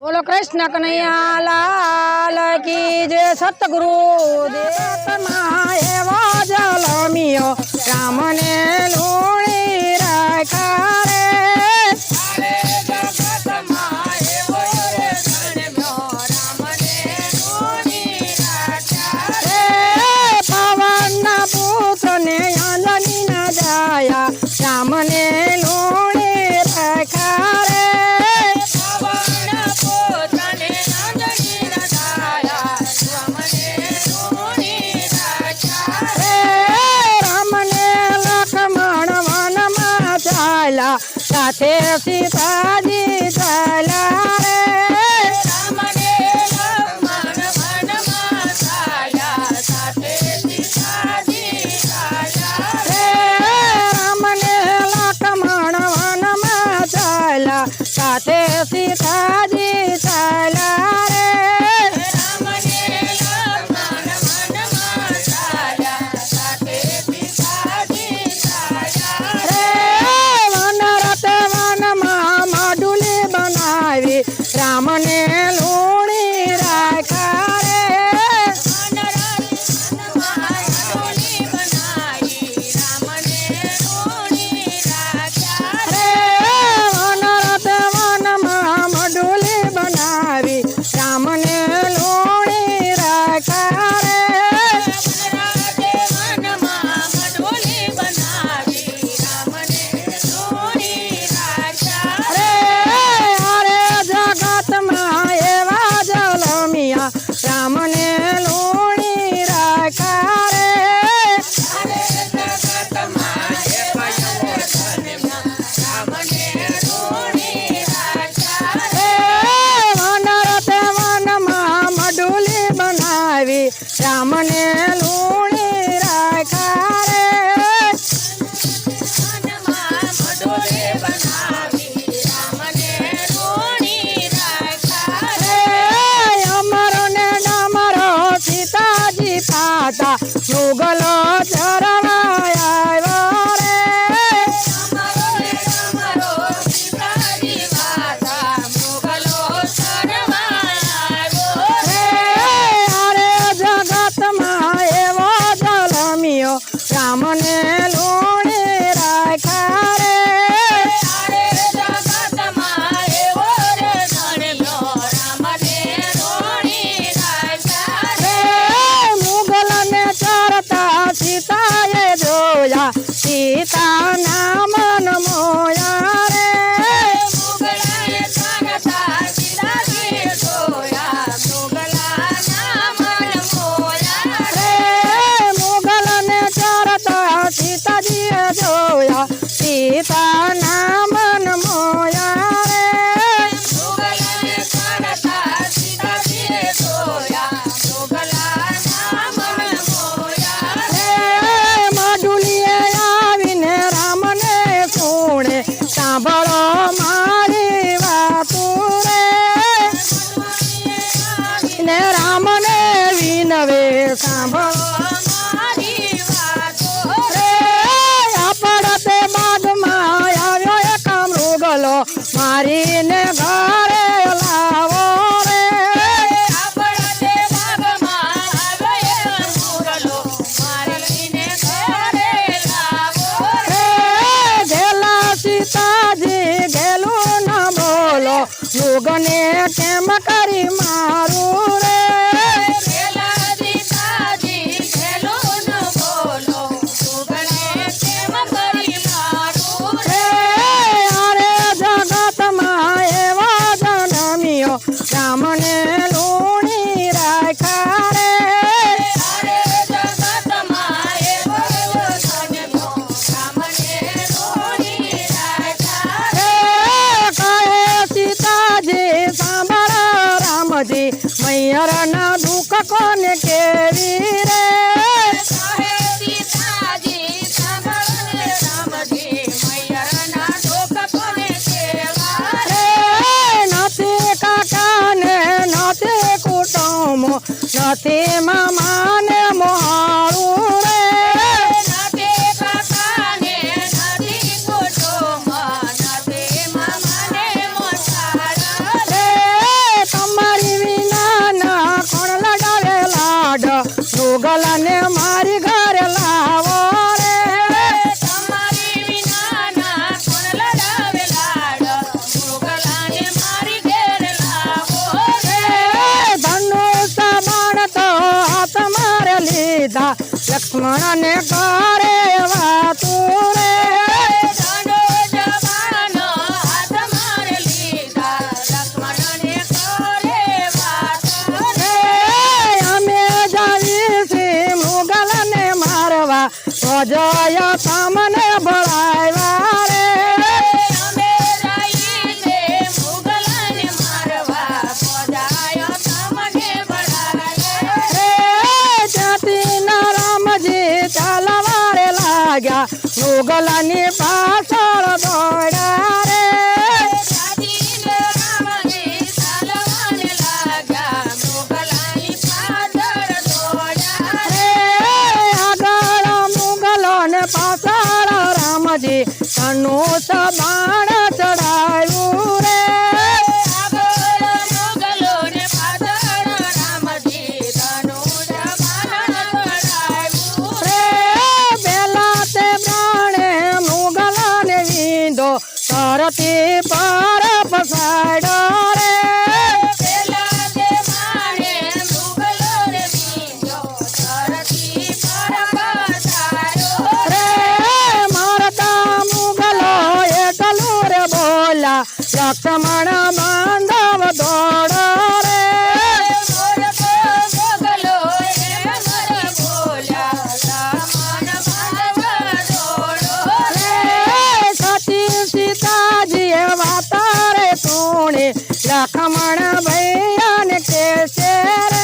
बोलो कृष्ण कन्हैया लाल की जय। सतगुरु देव जलमियो राम ने लूणी रखा रे। पवन पुत्र ने अंजनी न जाया राम ने लूणी रखा रे। साथे सीताजी चला रे। राम ने लक्ष्मण वन में छाया साथे सीताजी चला रे। राम ने लक्ष्मण वन में छाया साथे सीताजी चला रे। राम ने लक्ष्मण वन में छाया साथे सीताजी चला रे। राम ने लूणी रखा रे। वनरत वन में मडुली बनावी राम ने लूणी रखा रे। राम ने लूणी रखा रे। वनरत वन में मडुली बनावी राम ने लूणी रखा रे। मुगलो चरवाया रे। अरे जगत में एवो जलमियो राम ने लूणी रखा रे। सीता नाम मोया रे। मुगल ने चरता सीता जी जोया सीता नाम मोया रे। सांभळो मारी वातु रे। ने राम ने विनवे सांभळो मारी वातु रे। अपड़ते बाग में आव्यो एक मृगलो मारी ने घरे लावो रे। अपड़ते बाग में आव्यो एक मृगलो मारी ने घरे लावो रे। गेला सीताजी गेलू न बोलो युगने केम करी मारू रे। सीताजी गेलू न बोलो युगने केम करी मारू रे। अरे जगत में एवो जनमियो राम ने लूणी रखा रे। मैयर ना दुख कोन केवी रे। सीताजी सांभळे राम जी मैयर ना दुख कोन केवा रे। नथे काका ने नथे कुटुंब नथे मामा ने मोहारू रे। नथे काका ने नथे कुटुंब नथे मामा ने मोहारू रे। લક્ષ્મણ ને કરે વાતું રે જય તમને ભળાવ્યા રે અમે રહી છે મુગલને મારવા પધાય તમને ભળાવ્યા રે ત્યાંથી ના રામજી ચાલવારે લાગ્યા મુગલની પાછળ દોડ્યા રે પાછળ રામજી ધનુષ બાણ ચડાવ્યું રે પેલા તે પ્રાણે મુગલને વિંધો ધરતી પર પસાડ્યો રે લક્ષ્મણ બાંધવ દોડો રે સતી સીતાજીએ વાતારે સુણી લક્ષ્મણ ભૈયાને કેસે રે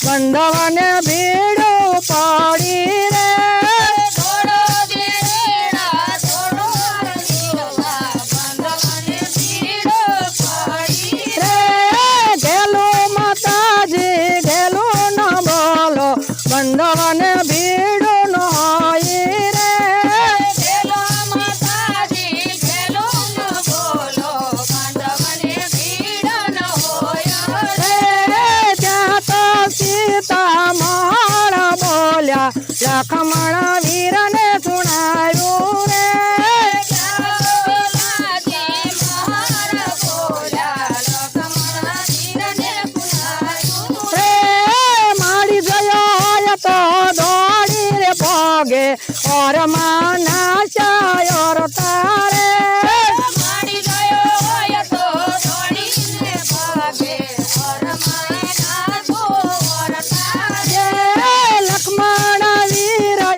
બંધવને ભીડું પડી રે ગેલું માતાજી ગેલું ન બોલો બંધવને ભીડું ન હોય રે સીતા મહાણ બોલ્યા લક્ષ્મણ વીરને સુણાવ્યું રે મારી ગયો હોય તો દોડી રે પોગે ઓર માં નાશાય ઓર તાર